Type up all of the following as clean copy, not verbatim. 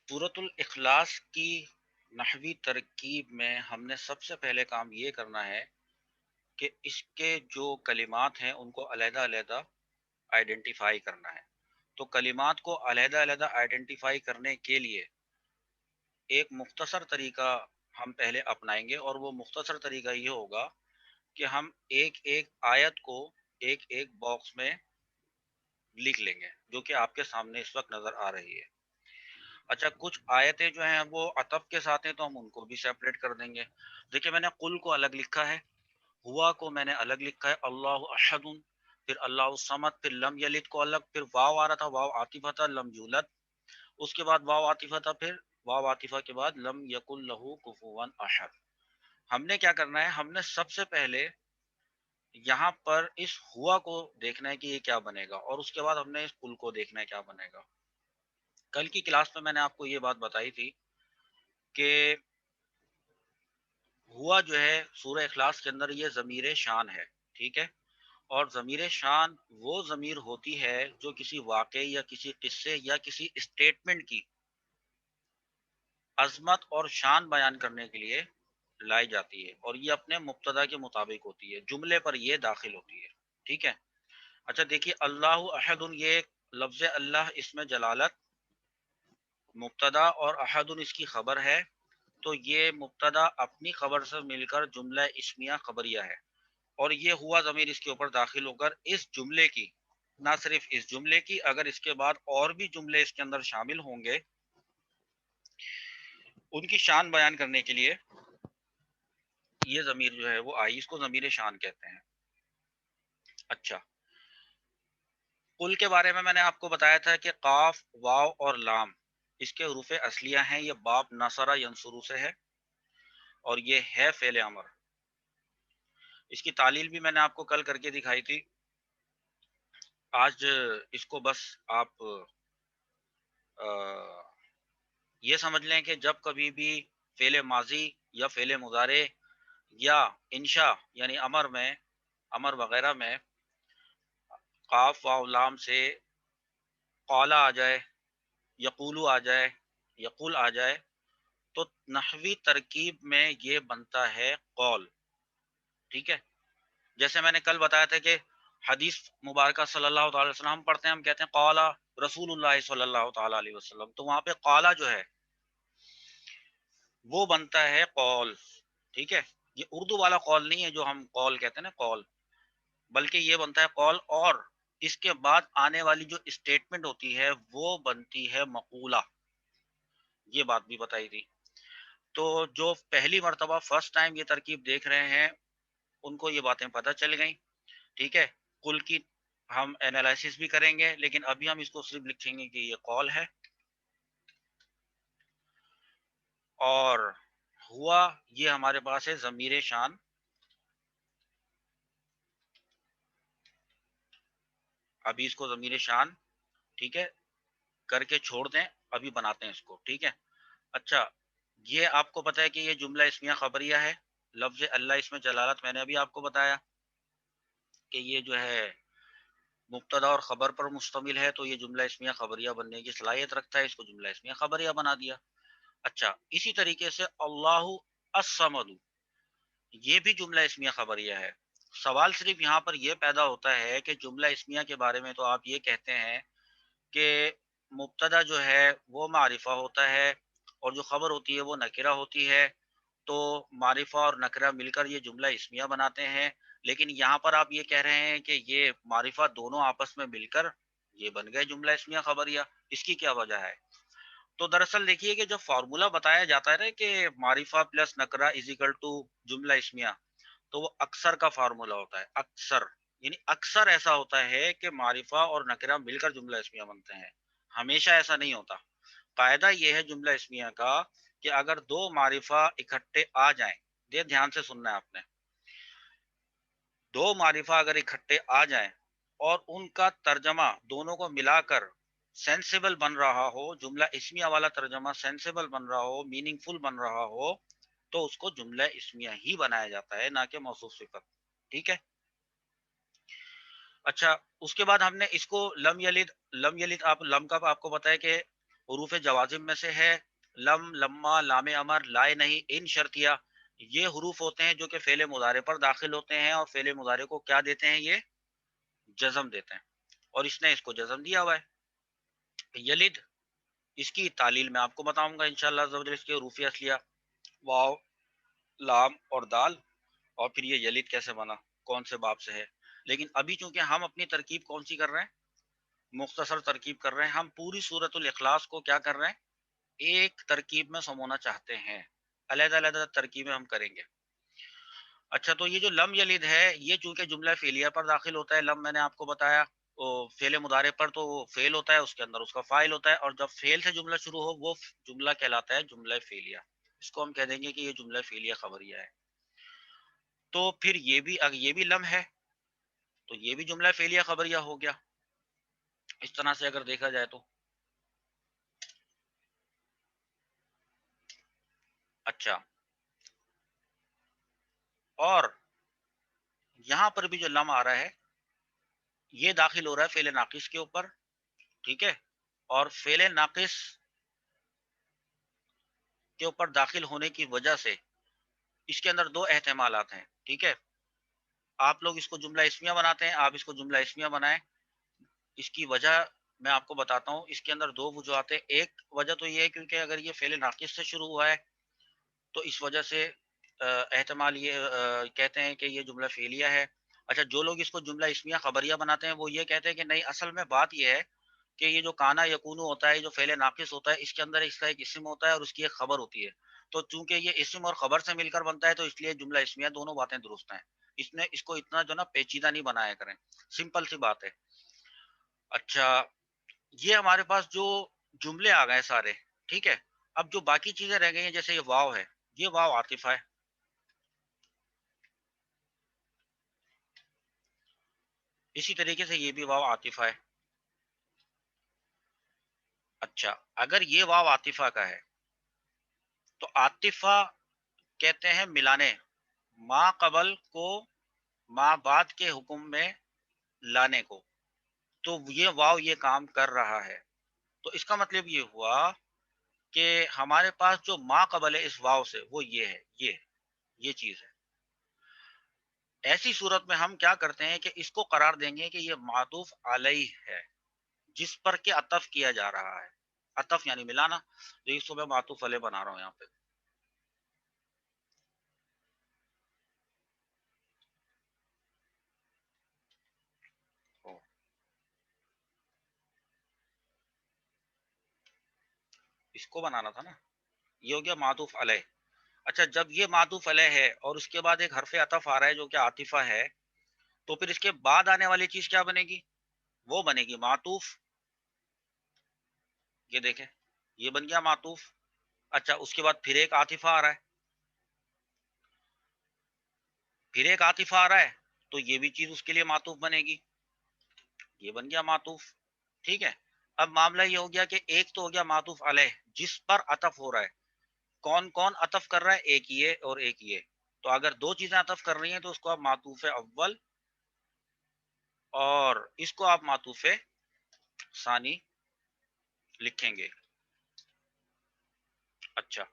سورۃ الاخلاص کی نحوی ترکیب میں ہم نے سب سے پہلے کام یہ کرنا ہے کہ اس کے جو کلمات ہیں ان کو علیحدہ علیحدہ آئیڈینٹیفائی کرنا ہے۔ تو کلمات کو علیحدہ علیحدہ آئیڈینٹیفائی کرنے کے لیے ایک مختصر طریقہ ہم پہلے اپنائیں گے، اور وہ مختصر طریقہ یہ ہوگا کہ ہم ایک ایک آیت کو ایک ایک باکس میں لکھ لیں گے، جو کہ آپ کے سامنے اس وقت نظر آ رہی ہے۔ اچھا، کچھ آیتیں جو ہیں وہ عطف کے ساتھ ہیں تو ہم ان کو بھی سیپریٹ کر دیں گے۔ دیکھیں، میں نے قل کو الگ لکھا ہے، ہوا کو میں نے الگ لکھا ہے، اللہ احد، پھر اللہ الصمد، پھر لم یلد کو الگ، پھر واو آ رہا تھا، واو عاطفہ تھا، لم یولد، اس کے بعد واو عاطفہ تھا، پھر واو عاطفہ کے بعد لم یکن لہو کفوا احد۔ ہم نے کیا کرنا ہے، ہم نے سب سے پہلے یہاں پر اس ہوا کو دیکھنا ہے کہ یہ کیا بنے گا، اور اس کے بعد ہم نے اس قل کو دیکھنا ہے کیا بنے گا۔ کل کی کلاس میں نے آپ کو یہ بات بتائی تھی کہ ہوا جو ہے سورہ اخلاص کے اندر یہ ضمیر شان ہے، ٹھیک ہے؟ اور ضمیر شان وہ ضمیر ہوتی ہے جو کسی واقعے یا کسی قصے یا کسی اسٹیٹمنٹ کی عظمت اور شان بیان کرنے کے لیے لائی جاتی ہے، اور یہ اپنے مبتدا کے مطابق ہوتی ہے، جملے پر یہ داخل ہوتی ہے، ٹھیک ہے؟ اچھا دیکھیے، اللہ احد، یہ لفظ اللہ اس میں جلالت مبتدا اور احد اس کی خبر ہے، تو یہ مبتدا اپنی خبر سے مل کر جملہ اسمیہ خبریہ ہے، اور یہ ہوا ضمیر اس کے اوپر داخل ہو کر اس جملے کی، نہ صرف اس جملے کی، اگر اس کے بعد اور بھی جملے اس کے اندر شامل ہوں گے ان کی شان بیان کرنے کے لیے یہ ضمیر جو ہے وہ آئی، اس کو ضمیر شان کہتے ہیں۔ اچھا، قل کے بارے میں نے آپ کو بتایا تھا کہ قاف، واو اور لام اس کے حروف اصلیہ ہیں، یہ باب نصرہ ینصرو سے ہے، اور یہ ہے فعل امر۔ اس کی تعلیل بھی میں نے آپ کو کل کر کے دکھائی تھی، آج اس کو بس آپ یہ سمجھ لیں کہ جب کبھی بھی فعل ماضی یا فعل مضارع یا انشاء یعنی امر وغیرہ میں قاف واو لام سے قالا آ جائے، یقولو آ جائے، یقول آ جائے، تو نحوی ترکیب میں یہ بنتا ہے قول، ٹھیک ہے؟ جیسے میں نے کل بتایا تھا کہ حدیث مبارکہ صلی اللہ تعالی وسلم ہم پڑھتے ہیں، ہم کہتے ہیں قالا رسول اللہ صلی اللہ تعالی علیہ وسلم، تو وہاں پہ قالا جو ہے وہ بنتا ہے قول، ٹھیک ہے؟ یہ اردو والا قول نہیں ہے جو ہم قول کہتے ہیں نا، قول، بلکہ یہ بنتا ہے قول، اور اس کے بعد آنے والی جو اسٹیٹمنٹ ہوتی ہے وہ بنتی ہے مقولہ، یہ بات بھی بتائی تھی۔ تو جو پہلی مرتبہ فرسٹ ٹائم یہ ترکیب دیکھ رہے ہیں ان کو یہ باتیں پتہ چل گئیں، ٹھیک ہے؟ کل کی ہم انالائسس بھی کریں گے، لیکن ابھی ہم اس کو صرف لکھیں گے کہ یہ قول ہے، اور ہوا یہ ہمارے پاس ہے ضمیر شان، ابھی اس کو ضمیر شان ٹھیک ہے کر کے چھوڑ دیں، ابھی بناتے ہیں اس کو، ٹھیک ہے؟ اچھا، یہ آپ کو پتہ ہے کہ یہ جملہ اسمیہ خبریہ ہے، لفظ اللہ اس میں جلالت میں نے ابھی آپ کو بتایا کہ یہ جو ہے مبتدا اور خبر پر مشتمل ہے، تو یہ جملہ اسمیہ خبریہ بننے کی صلاحیت رکھتا ہے، اس کو جملہ اسمیہ خبریہ بنا دیا۔ اچھا، اسی طریقے سے اللہ الصمد یہ بھی جملہ اسمیہ خبریہ ہے۔ سوال صرف یہاں پر یہ پیدا ہوتا ہے کہ جملہ اسمیہ کے بارے میں تو آپ یہ کہتے ہیں کہ مبتدا جو ہے وہ معرفہ ہوتا ہے، اور جو خبر ہوتی ہے وہ نکرہ ہوتی ہے، تو معرفہ اور نکرہ مل کر یہ جملہ اسمیہ بناتے ہیں، لیکن یہاں پر آپ یہ کہہ رہے ہیں کہ یہ معرفہ دونوں آپس میں مل کر یہ بن گئے جملہ اسمیہ خبریہ، اس کی کیا وجہ ہے؟ تو دراصل دیکھیے کہ جب فارمولا بتایا جاتا ہے نا کہ معرفہ پلس نکرہ از اکول ٹو جملہ اسمیہ، تو وہ اکثر کا فارمولا ہوتا ہے، اکثر، یعنی اکثر ایسا ہوتا ہے کہ معرفہ اور نکرہ مل کر جملہ اسمیہ بنتے ہیں، ہمیشہ ایسا نہیں ہوتا۔ قاعدہ یہ ہے جملہ اسمیہ کا کہ اگر دو معرفہ اکٹھے آ جائیں، یہ دھیان سے سننا ہے آپ نے، دو معرفہ اگر اکٹھے آ جائیں اور ان کا ترجمہ دونوں کو ملا کر سینسیبل بن رہا ہو، جملہ اسمیہ والا ترجمہ سینسیبل بن رہا ہو، میننگ فل بن رہا ہو، تو اس کو جملہ اسمیہ ہی بنایا جاتا ہے، نہ کہ موصوف صفت، ٹھیک ہے؟ اچھا، اس کے بعد ہم نے اس کو لم یلد، لم یلد آپ لم کا آپ کو پتا ہے کہ حروف جوازم میں سے ہے لم، لما، لام امر، لائے نہیں، ان شرطیہ. یہ حروف ہوتے ہیں جو کہ فعل مضارع پر داخل ہوتے ہیں اور فعل مضارع کو کیا دیتے ہیں؟ یہ جزم دیتے ہیں، اور اس نے اس کو جزم دیا ہوا ہے. یلد، اس کی تعلیل میں آپ کو بتاؤں گا انشاءاللہ عز و جل. اس کے حروف اصلیہ واو، لام اور دال، اور پھر یہ یلد کیسے بنا، کون سے باب سے ہے. لیکن ابھی چونکہ ہم اپنی ترکیب کون سی کر رہے ہیں؟ مختصر ترکیب کر رہے ہیں. ہم پوری سورۃ الاخلاص کو کیا کر رہے ہیں؟ ایک ترکیب میں سمونا چاہتے ہیں. علیحدہ علیحدہ ترکیبیں ہم کریں گے. اچھا، تو یہ جو لم یلد ہے یہ چونکہ جملہ فعلیہ پر داخل ہوتا ہے. لم میں نے آپ کو بتایا فعل مضارع پر تو وہ فعل ہوتا ہے، اس کے اندر اس کا فاعل ہوتا ہے، اور جب فعل سے جملہ شروع ہو وہ جملہ کہلاتا ہے جملہ فعلیہ. اس کو ہم کہہ دیں گے کہ یہ جملہ فعلیہ خبریہ ہے. تو پھر یہ بھی لم ہے تو یہ بھی جملہ فعلیہ خبریہ ہو گیا. اس طرح سے اگر دیکھا جائے تو اچھا، اور یہاں پر بھی جو لم آ رہا ہے یہ داخل ہو رہا ہے فعل ناقص کے اوپر. ٹھیک ہے، اور فعل ناقص کے اوپر داخل ہونے کی وجہ سے اس کے اندر دو احتمالات ہیں. ٹھیک ہے، آپ لوگ اس کو جملہ اسمیہ بناتے ہیں، آپ اس کو جملہ اسمیہ بنائیں. اس کی وجہ میں آپ کو بتاتا ہوں. اس کے اندر دو وجوہات ہیں. ایک وجہ تو یہ ہے کیونکہ اگر یہ فعل ناقص سے شروع ہوا ہے تو اس وجہ سے احتمال یہ کہتے ہیں کہ یہ جملہ فعلیہ ہے. اچھا، جو لوگ اس کو جملہ اسمیہ خبریہ بناتے ہیں وہ یہ کہتے ہیں کہ نہیں، اصل میں بات یہ ہے کہ یہ جو کانا یکونو ہوتا ہے، جو فعل ناقص ہوتا ہے، اس کے اندر اس کا ایک اسم ہوتا ہے اور اس کی ایک خبر ہوتی ہے. تو چونکہ یہ اسم اور خبر سے مل کر بنتا ہے تو اس لیے جملہ اسمیہ دونوں باتیں درست ہیں. اس کو اتنا جو نا پیچیدہ نہیں بنایا کریں، سمپل سی بات ہے. اچھا، یہ ہمارے پاس جو جملے آ گئے سارے. ٹھیک ہے، اب جو باقی چیزیں رہ گئی ہیں جیسے یہ واو ہے، یہ واو عاطفہ ہے. اسی طریقے سے یہ بھی واو عاطفہ ہے. اچھا، اگر یہ واو عاطفہ کا ہے تو عاطفہ کہتے ہیں ملانے، ما قبل کو ما بعد کے حکم میں لانے کو. تو یہ واو یہ کام کر رہا ہے. تو اس کا مطلب یہ ہوا کہ ہمارے پاس جو ما قبل ہے اس واو سے وہ یہ ہے، یہ چیز ہے. ایسی صورت میں ہم کیا کرتے ہیں کہ اس کو قرار دیں گے کہ یہ معطوف علیہ ہے جس پر کہ عطف کیا جا رہا ہے. عطف یعنی ملانا. تو اس کو میں معطوف علیہ بنا رہا ہوں یہاں پہ. اس کو بنانا تھا نا، یہ ہو گیا معطوف علیہ. اچھا، جب یہ معطوف علیہ ہے اور اس کے بعد ایک حرف عطف آ رہا ہے جو کہ عاطفہ ہے، تو پھر اس کے بعد آنے والی چیز کیا بنے گی؟ وہ بنے گی معطوف. یہ دیکھیں، یہ بن گیا معطوف. اچھا، اس کے بعد پھر ایک عاطفہ آ رہا ہے، پھر ایک عاطفہ آ رہا ہے، تو یہ بھی چیز اس کے لیے معطوف بنے گی. یہ بن گیا معطوف. ٹھیک ہے، اب معاملہ یہ ہو گیا کہ ایک تو ہو گیا معطوف علیہ جس پر عطف ہو رہا ہے. کون کون عطف کر رہا ہے؟ ایک یہ اور ایک یہ. تو اگر دو چیزیں عطف کر رہی ہیں تو اس کو آپ معطوف اول اور اس کو آپ معطوف ثانی لکھیں گے. اچھا،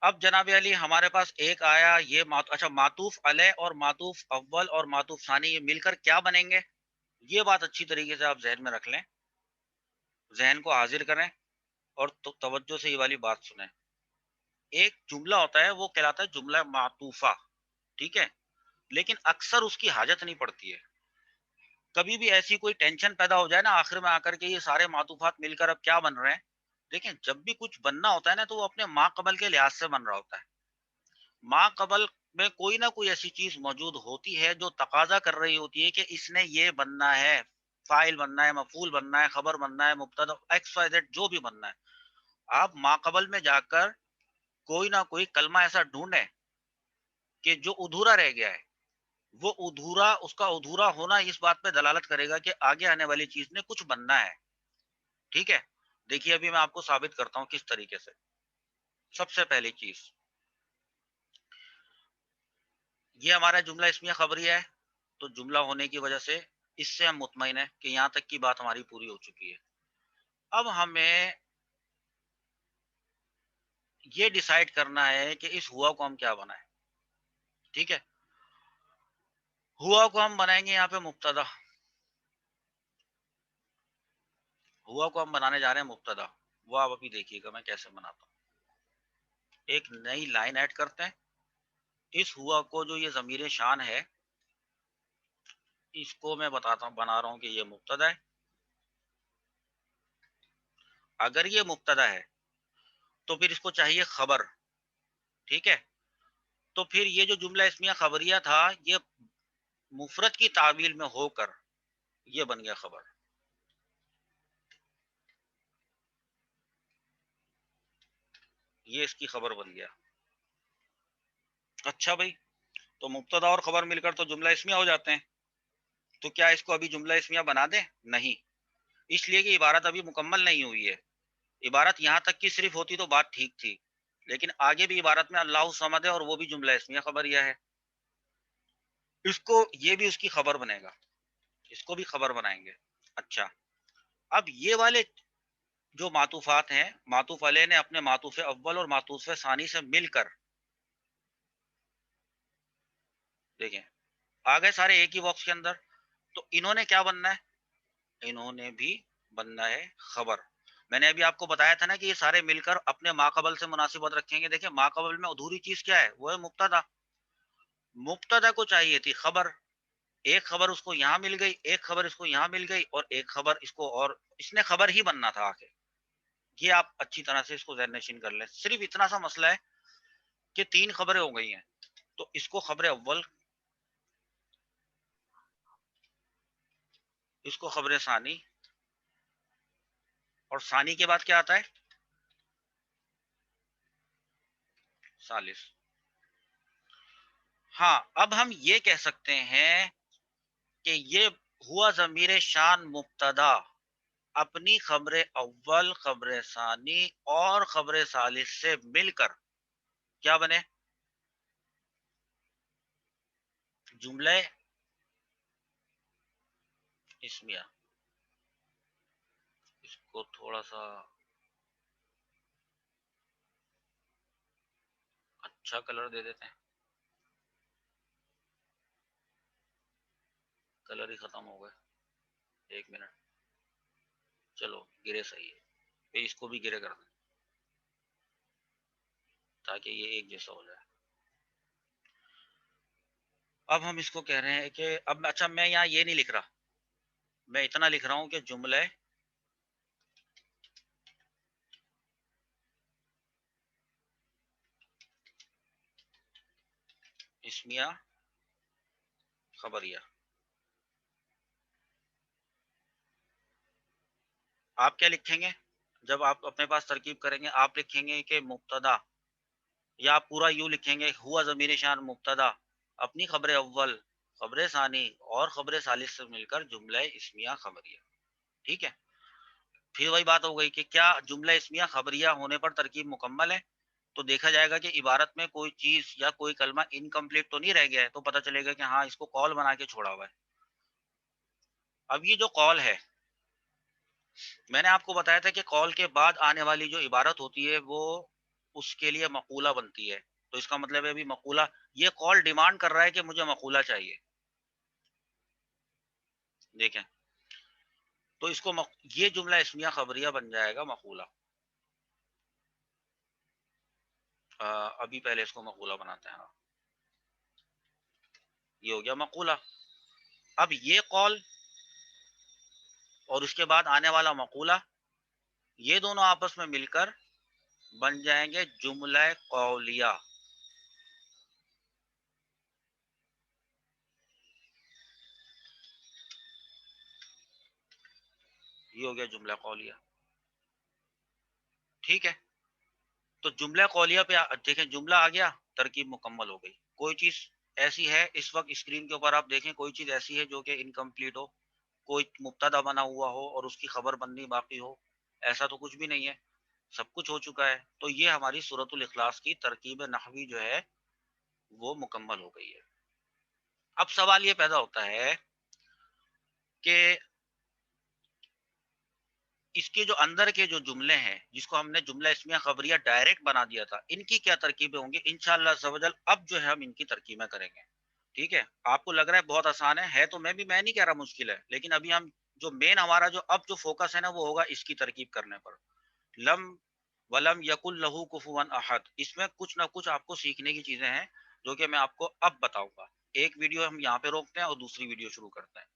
اب جناب علی ہمارے پاس ایک آیا یہ اچھا، معطوف علیہ اور معطوف اول اور معطوف ثانی یہ مل کر کیا بنیں گے؟ یہ بات اچھی طریقے سے آپ ذہن میں رکھ لیں، ذہن کو حاضر کریں اور توجہ سے یہ والی بات سنیں. ایک جملہ ہوتا ہے وہ کہلاتا ہے جملہ معطوفہ. ٹھیک ہے، لیکن اکثر اس کی حاجت نہیں پڑتی ہے. کبھی بھی ایسی کوئی ٹینشن پیدا ہو جائے نا آخر میں آ کر کے یہ سارے معطوفات مل کر اب کیا بن رہے ہیں. دیکھیں، جب بھی کچھ بننا ہوتا ہے نا تو وہ اپنے ما قبل کے لحاظ سے بن رہا ہوتا ہے. ما قبل میں کوئی نہ کوئی ایسی چیز موجود ہوتی ہے جو تقاضا کر رہی ہوتی ہے کہ اس نے یہ بننا ہے، فاعل بننا ہے، مفعول بننا ہے، خبر بننا ہے، مبتدا ایکس وائی زیڈ جو بھی بننا ہے. آپ ما قبل میں جا کر کوئی نہ کوئی کلمہ ایسا ڈھونڈیں کہ جو ادھورا رہ گیا ہے. وہ ادھورا، اس کا ادھورا ہونا اس بات پہ دلالت کرے گا کہ آگے آنے والی چیز نے کچھ بننا ہے. ٹھیک ہے، دیکھیے ابھی میں آپ کو ثابت کرتا ہوں کس طریقے سے. سب سے پہلی چیز، یہ ہمارا جملہ اسمیہ خبریہ ہے تو جملہ ہونے کی وجہ سے اس سے ہم مطمئن ہیں کہ یہاں تک کی بات ہماری پوری ہو چکی ہے. اب ہمیں یہ ڈیسائیڈ کرنا ہے کہ اس ہوا کو ہم کیا بنائیں. ٹھیک ہے, ہوا کو ہم بنائیں گے یہاں پہ مبتدا. ہوا کو ہم بنانے جا رہے ہیں مبتدا. وہ آپ ابھی دیکھیے گا میں کیسے بناتا ہوں. ایک نئی لائن ایڈ کرتے ہیں. اس ہوا کو جو یہ ضمیر شان ہے اس کو میں بتاتا ہوں, بنا رہا ہوں کہ یہ مبتدا ہے. اگر یہ مبتدا ہے تو پھر اس کو چاہیے خبر. ٹھیک ہے, تو پھر یہ جو جملہ اسمیہ خبریہ تھا یہ مفرد کی تعویل میں ہو کر یہ بن گیا خبر. یہ اس کی خبر بن گیا. اچھا بھائی, تو مبتدا اور خبر مل کر تو جملہ اسمیہ ہو جاتے ہیں. تو کیا اس کو ابھی جملہ اسمیہ بنا دیں؟ نہیں, اس لیے کہ عبارت ابھی مکمل نہیں ہوئی ہے. عبارت یہاں تک کی صرف ہوتی تو بات ٹھیک تھی, لیکن آگے بھی عبارت میں اللہ صمد ہے اور وہ بھی جملہ اسمیہ خبریہ ہے. اس کو یہ بھی اس کی خبر بنے گا, اس کو بھی خبر بنائیں گے. اچھا, اب یہ والے جو معطوفات ہیں, معطوف علیہ نے اپنے معطوف اول اور معطوف ثانی سے مل کر دیکھیں آ گئے سارے ایک ہی باکس کے اندر. تو انہوں نے کیا بننا ہے؟ انہوں نے بھی بننا ہے خبر. میں نے ابھی آپ کو بتایا تھا نا کہ یہ سارے مل کر اپنے ما قبل سے مناسبت رکھیں گے. دیکھیں ما قبل میں ادھوری چیز کیا ہے؟ وہ ہے مبتدا. مبتدا کو چاہیے تھی خبر. ایک خبر اس کو یہاں مل گئی, ایک خبر اس کو یہاں مل گئی, اور ایک خبر اس کو, اور اس نے خبر ہی بننا تھا آخر. یہ آپ اچھی طرح سے اس کو ذہن نشین کر لیں. صرف اتنا سا مسئلہ ہے کہ تین خبریں ہو گئی ہیں, تو اس کو خبر اول, اس کو خبر ثانی, اور ثانی کے بعد کیا آتا ہے؟ ثالث. ہاں, اب ہم یہ کہہ سکتے ہیں کہ یہ ہوا ضمیر شان مبتدا اپنی خبر اول, خبر ثانی اور خبر ثالث سے مل کر کیا بنے؟ جملہ اسمیہ. اس کو تھوڑا سا اچھا کلر دے دیتے ہیں. کلر ہی ختم ہو گئے, ایک منٹ. چلو گرے صحیح ہے, پھر اس کو بھی گرے کر دیں تاکہ یہ ایک جیسا ہو جائے. اب ہم اس کو کہہ رہے ہیں کہ اب اچھا میں یہاں یہ نہیں لکھ رہا, میں اتنا لکھ رہا ہوں کہ جملہ اسمیہ خبریہ. آپ کیا لکھیں گے جب آپ اپنے پاس ترکیب کریں گے؟ آپ لکھیں گے کہ مبتدا, یا آپ پورا یوں لکھیں گے ہوا ضمیر شان مبتدا اپنی خبر اول, خبر ثانی اور خبر ثالث سے مل کر جملہ اسمیہ خبریہ. ٹھیک ہے, پھر وہی بات ہو گئی کہ کیا جملہ اسمیہ خبریہ ہونے پر ترکیب مکمل ہے؟ تو دیکھا جائے گا کہ عبارت میں کوئی چیز یا کوئی کلمہ انکمپلیٹ تو نہیں رہ گیا ہے, تو پتہ چلے گا کہ ہاں اس کو قول بنا کے چھوڑا ہوا ہے. اب یہ جو قول ہے, میں نے آپ کو بتایا تھا کہ قول کے بعد آنے والی جو عبارت ہوتی ہے وہ اس کے لیے مقولہ بنتی ہے. تو اس کا مطلب ہے ابھی مقولہ, یہ قول ڈیمانڈ کر رہا ہے کہ مجھے مقولہ چاہیے. دیکھیں, تو اس کو یہ جملہ اسمیہ خبریہ بن جائے گا مقولہ. ابھی پہلے اس کو مقولہ بناتے ہیں. یہ ہو گیا مقولہ. اب یہ قول اور اس کے بعد آنے والا مقولہ, یہ دونوں آپس میں مل کر بن جائیں گے جملہ قولیہ. یہ ہو گیا جملہ قولیہ. ٹھیک ہے, تو جملہ قولیہ پہ دیکھیں, جملہ آ گیا, ترکیب مکمل ہو گئی. کوئی چیز ایسی ہے اس وقت اسکرین کے اوپر آپ دیکھیں, کوئی چیز ایسی ہے جو کہ انکمپلیٹ ہو, کوئی مبتدا بنا ہوا ہو اور اس کی خبر بننی باقی ہو؟ ایسا تو کچھ بھی نہیں ہے, سب کچھ ہو چکا ہے. تو یہ ہماری سورۃ الاخلاص کی ترکیب نحوی جو ہے وہ مکمل ہو گئی ہے. اب سوال یہ پیدا ہوتا ہے کہ اس کے جو اندر کے جو جملے ہیں جس کو ہم نے جملہ اسمیہ خبریہ ڈائریکٹ بنا دیا تھا، ان کی کیا ترکیبیں ہوں گی انشاءاللہ عز و جل اب جو ہے ہم ان کی ترکیبیں کریں گے. ٹھیک ہے، آپ کو لگ رہا ہے بہت آسان ہے تو میں نہیں کہہ رہا مشکل ہے، لیکن ابھی ہم جو مین ہمارا جو اب جو فوکس ہے نا وہ ہوگا اس کی ترکیب کرنے پر. لم ولم یکل لہو کفوا احد، اس میں کچھ نہ کچھ آپ کو سیکھنے کی چیزیں ہیں جو کہ میں آپ کو اب بتاؤں گا. ایک ویڈیو ہم یہاں پہ روکتے ہیں اور دوسری ویڈیو شروع کرتے ہیں.